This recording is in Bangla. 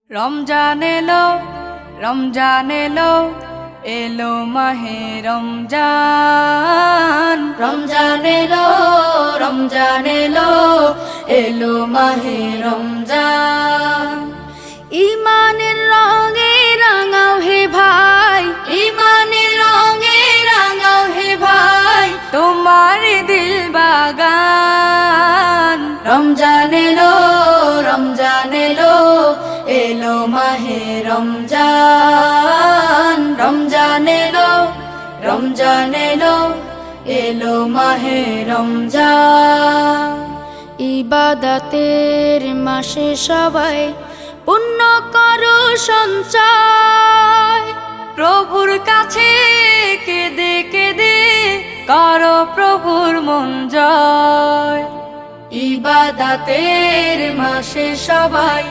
রমজান এলো, রমজান এলো, এলো মাহে রমজান। রমজান এলো, রমজান এলো, এলো মাহে রমজান। ইমানের রঙে রাঙাও হে ভাই, ইমানের রঙে রাঙাও হে ভাই, তোমার দিল বাগান। রমজান এলো, রমজান এলো, এলো মাহে রমজান। রমজান এলো, রমজান এলো, এলো মাহে রমজান। ইবাদতের মাসে সবাই পুণ্য করো সঞ্চয়, প্রভুর কাছে কেঁদে কেঁদে করো প্রভুর মন জয়। ইবাদতের মাসে সবাই